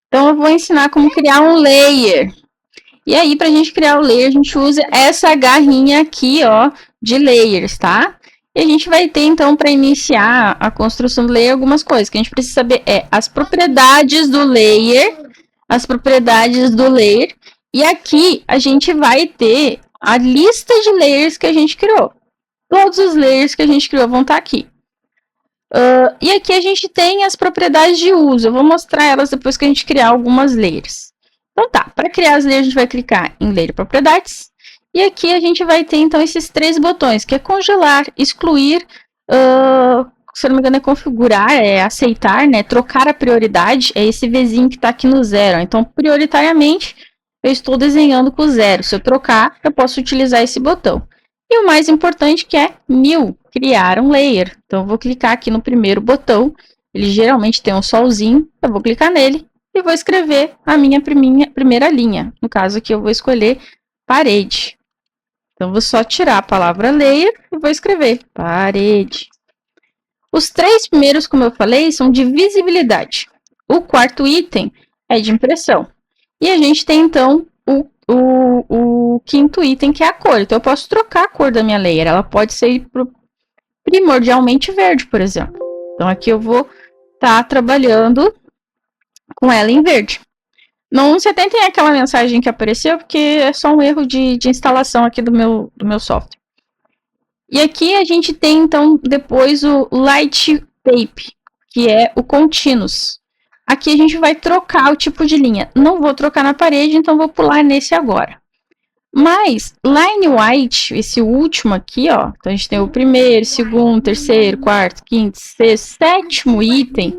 Então, eu vou ensinar como criar um layer. E aí, para a gente criar o layer, a gente usa essa garrinha aqui, ó, de layers, tá? E a gente vai ter, então, para iniciar a construção do layer, algumas coisas que a gente precisa saber as propriedades do layer, e aqui a gente vai ter a lista de layers que a gente criou. Todos os layers que a gente criou vão estar aqui. E aqui a gente tem as propriedades de uso. Eu vou mostrar elas depois que a gente criar algumas layers. Então tá, para criar as layers a gente vai clicar em Layer Propriedades. E aqui a gente vai ter então esses 3 botões, que é congelar, excluir, se eu não me engano é configurar, é aceitar, né? Trocar a prioridade, é esse Vzinho que está aqui no 0. Então, prioritariamente, eu estou desenhando com 0. Se eu trocar, eu posso utilizar esse botão. E o mais importante que é New, criar um layer. Então, eu vou clicar aqui no primeiro botão. Ele geralmente tem um solzinho. Eu vou clicar nele e vou escrever a minha primeira linha. No caso aqui, eu vou escolher parede. Então, vou só tirar a palavra layer e vou escrever parede. Os 3 primeiros, como eu falei, são de visibilidade. O 4º item é de impressão. E a gente tem, então, o 5º item, que é a cor. Então, eu posso trocar a cor da minha layer. Ela pode ser primordialmente verde, por exemplo. Então, aqui eu vou estar trabalhando com ela em verde. Não se atentem àquela mensagem que apareceu, porque é só um erro de instalação aqui do meu software. E aqui a gente tem, então, depois o Light Tape, que é o Continuous. Aqui a gente vai trocar o tipo de linha. Não vou trocar na parede, então vou pular nesse agora. Mas, Line White, esse último aqui, ó. Então, a gente tem o primeiro, segundo, terceiro, quarto, quinto, sexto, 7º item.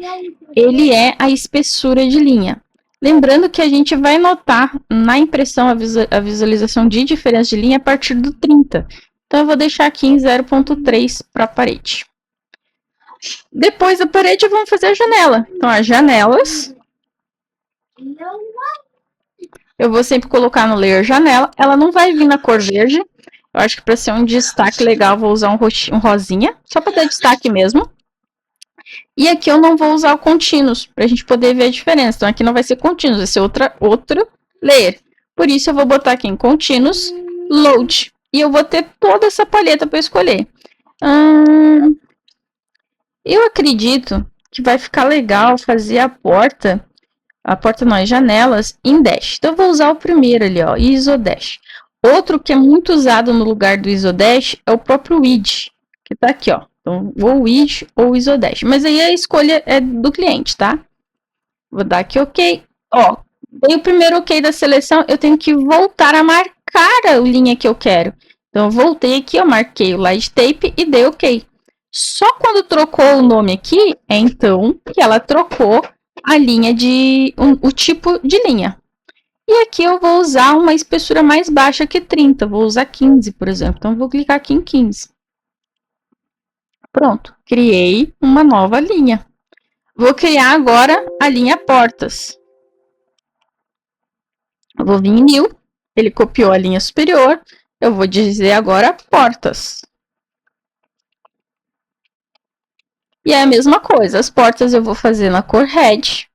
Ele é a espessura de linha. Lembrando que a gente vai notar na impressão a visualização de diferença de linha a partir do 30. Então, eu vou deixar aqui em 0.3 para a parede. Depois da parede, vamos fazer a janela. Então, as janelas. Eu vou sempre colocar no layer janela. Ela não vai vir na cor verde. Eu acho que para ser um destaque legal, vou usar um rosinha. Só para ter destaque mesmo. E aqui eu não vou usar o Continuous, para a gente poder ver a diferença. Então, aqui não vai ser Continuous, vai ser outro layer. Por isso, eu vou botar aqui em Continuous, Load. E eu vou ter toda essa paleta para escolher. Eu acredito que vai ficar legal fazer a porta não, as janelas em Dash. Então, eu vou usar o primeiro ali, ó, ISO Dash. Outro que é muito usado no lugar do ISO Dash é o próprio Width, que tá aqui, ó. Então, ou Width ou ISO Dash. Mas aí a escolha é do cliente, tá? Vou dar aqui OK. Ó, dei o primeiro OK da seleção, eu tenho que voltar a marcar a linha que eu quero. Então, eu voltei aqui, eu marquei o Light Tape e dei OK. Só quando trocou o nome aqui, é então que ela trocou a linha o tipo de linha. E aqui eu vou usar uma espessura mais baixa que 30. Vou usar 15, por exemplo. Então, eu vou clicar aqui em 15. Pronto. Criei uma nova linha. Vou criar agora a linha portas. Eu vou vir em New. Ele copiou a linha superior. Eu vou dizer agora portas. E é a mesma coisa. As portas eu vou fazer na cor red.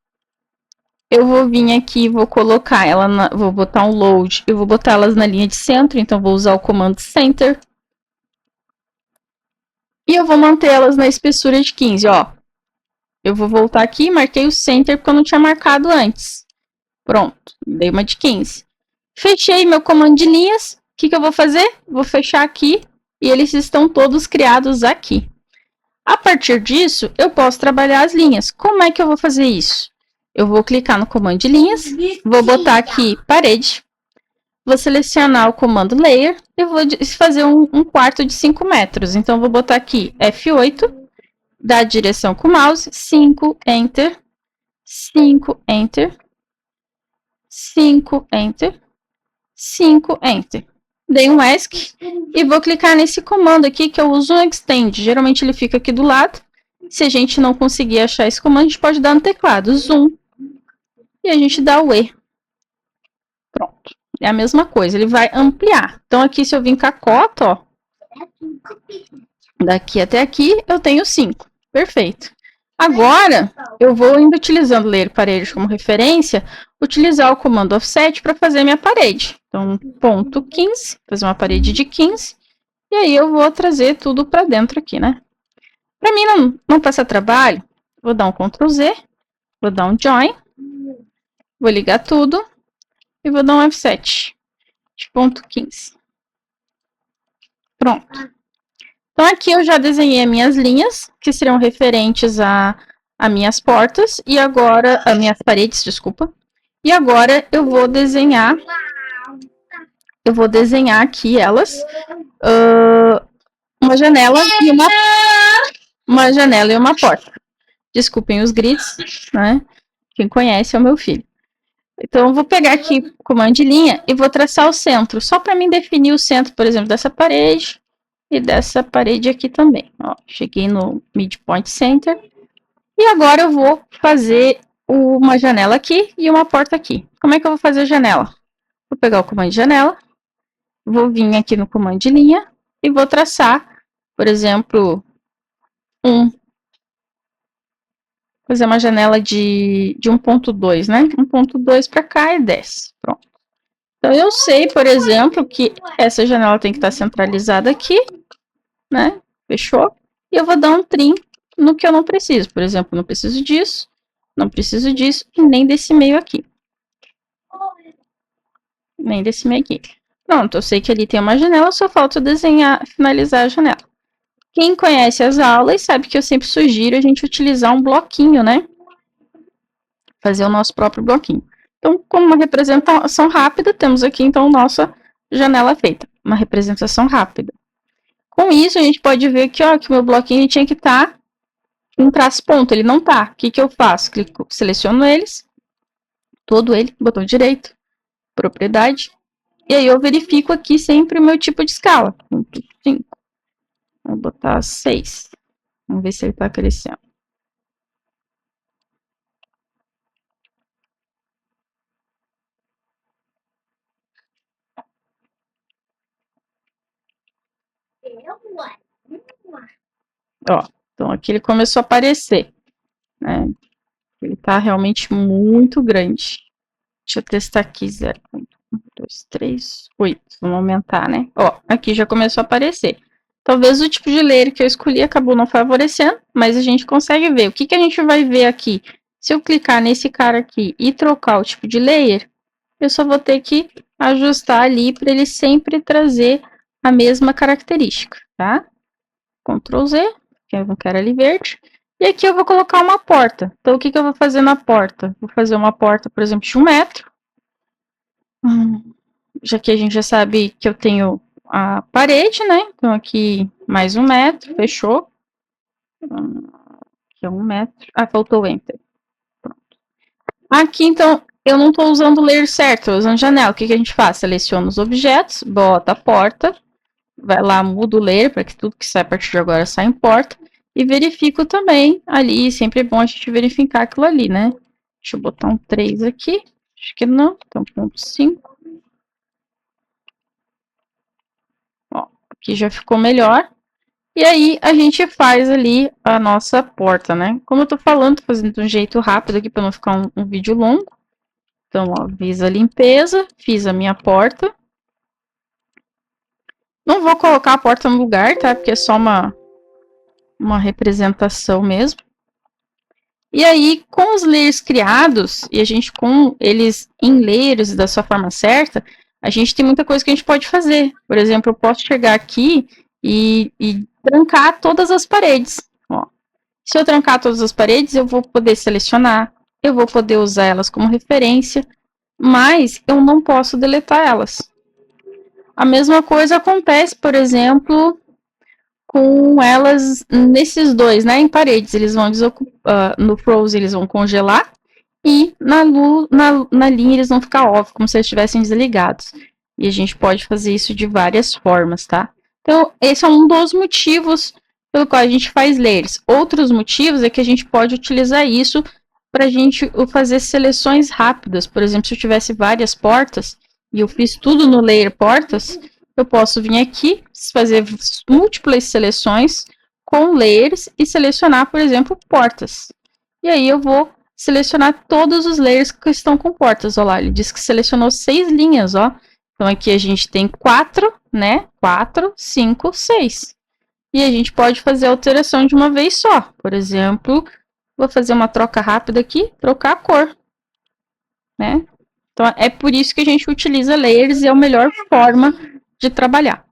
Eu vou vir aqui e vou colocar ela, vou botar um load, eu vou botar elas na linha de centro, então vou usar o comando center. E eu vou manter elas na espessura de 15, ó. Eu vou voltar aqui, marquei o center porque eu não tinha marcado antes. Pronto, dei uma de 15. Fechei meu comando de linhas. O que eu vou fazer? Vou fechar aqui e eles estão todos criados aqui. A partir disso, eu posso trabalhar as linhas. Como é que eu vou fazer isso? Eu vou clicar no comando de linhas, vou botar aqui parede, vou selecionar o comando layer e vou fazer um quarto de 5 metros. Então, vou botar aqui F8, dar a direção com o mouse, 5, Enter, 5, Enter, 5, Enter, 5, Enter. Dei um ESC e vou clicar nesse comando aqui que eu uso um Extend. Geralmente ele fica aqui do lado. Se a gente não conseguir achar esse comando, a gente pode dar no teclado Zoom. E a gente dá o E. Pronto. É a mesma coisa, ele vai ampliar. Então, aqui, se eu vir com a cota, ó. Daqui até aqui, eu tenho 5. Perfeito. Agora, eu vou indo utilizando layer parede como referência, utilizar o comando offset para fazer minha parede. Então, ponto 15, fazer uma parede de 15, e aí eu vou trazer tudo para dentro aqui, né? Para mim não passar trabalho, vou dar um Ctrl Z, vou dar um Join, vou ligar tudo e vou dar um offset de ponto 15. Pronto. Então, aqui eu já desenhei as minhas linhas, que serão referentes a minhas portas, e agora, as minhas paredes, desculpa. E agora eu vou desenhar aqui elas, uma janela e uma porta. Desculpem os gritos, né? Quem conhece é o meu filho. Então, eu vou pegar aqui o comando de linha e vou traçar o centro, só para mim definir o centro, por exemplo, dessa parede e dessa parede aqui também. Ó, cheguei no midpoint center. E agora eu vou fazer uma janela aqui e uma porta aqui. Como é que eu vou fazer a janela? Vou pegar o comando de janela, vou vir aqui no comando de linha e vou traçar, por exemplo, fazer uma janela de 1.2, né? 1.2 para cá e desce. Pronto. Então, eu sei, por exemplo, que essa janela tem que estar centralizada aqui, né? Fechou? E eu vou dar um trim no que eu não preciso. Por exemplo, não preciso disso, não preciso disso e nem desse meio aqui. Nem desse meio aqui. Pronto, eu sei que ali tem uma janela, só falta desenhar, finalizar a janela. Quem conhece as aulas sabe que eu sempre sugiro a gente utilizar um bloquinho, né? Fazer o nosso próprio bloquinho. Então, como uma representação rápida, temos aqui, então, nossa janela feita. Uma representação rápida. Com isso, a gente pode ver aqui, ó, que o meu bloquinho tinha que estar em traço ponto. Ele não tá. O que que eu faço? Clico, seleciono eles, todo ele, botão direito, propriedade. E aí eu verifico aqui sempre o meu tipo de escala. 5. Vou botar 6. Vamos ver se ele tá crescendo. Ó, então aqui ele começou a aparecer, né? Ele tá realmente muito grande. Deixa eu testar aqui, 0, 1, 2, 3, 8. Vamos aumentar, né? Ó, aqui já começou a aparecer. Talvez o tipo de layer que eu escolhi acabou não favorecendo, mas a gente consegue ver. O que que a gente vai ver aqui? Se eu clicar nesse cara aqui e trocar o tipo de layer, eu só vou ter que ajustar ali para ele sempre trazer a mesma característica, tá? Ctrl Z, que eu não quero ali verde. E aqui eu vou colocar uma porta. Então, o que que eu vou fazer na porta? Vou fazer uma porta, por exemplo, de 1 metro. Já que a gente já sabe que eu tenho a parede, né? Então, aqui mais 1 metro, fechou. Aqui é 1 metro. Ah, faltou o Enter. Pronto. Aqui, então, eu não estou usando o layer certo, estou usando janela. O que que a gente faz? Seleciona os objetos, bota a porta, vai lá, muda o layer para que tudo que sai a partir de agora saia em porta. E verifico também ali, sempre é bom a gente verificar aquilo ali, né? Deixa eu botar um 3 aqui. Acho que não, então 0.5. Ó, aqui já ficou melhor. E aí, a gente faz ali a nossa porta, né? Como eu tô falando, tô fazendo de um jeito rápido aqui para não ficar um vídeo longo. Então, ó, fiz a limpeza, fiz a minha porta. Não vou colocar a porta no lugar, tá? Porque é só uma representação mesmo. E aí, com os layers criados, e a gente com eles em layers da sua forma certa, a gente tem muita coisa que a gente pode fazer. Por exemplo, eu posso chegar aqui e trancar todas as paredes. Ó. Se eu trancar todas as paredes, eu vou poder selecionar, eu vou poder usar elas como referência, mas eu não posso deletar elas. A mesma coisa acontece, por exemplo, com elas nesses dois, né, em paredes. Eles vão no froze eles vão congelar e na linha eles vão ficar off, como se eles estivessem desligados. E a gente pode fazer isso de várias formas, tá? Então, esse é um dos motivos pelo qual a gente faz layers. Outros motivos é que a gente pode utilizar isso para a gente fazer seleções rápidas. Por exemplo, se eu tivesse várias portas e eu fiz tudo no layer portas, eu posso vir aqui, fazer múltiplas seleções com layers e selecionar, por exemplo, portas. E aí eu vou selecionar todos os layers que estão com portas. Olha lá, ele diz que selecionou 6 linhas, ó. Então aqui a gente tem 4, né? 4, 5, 6. E a gente pode fazer a alteração de uma vez só. Por exemplo, vou fazer uma troca rápida aqui, trocar a cor, né? Então é por isso que a gente utiliza layers e é a melhor forma de trabalhar.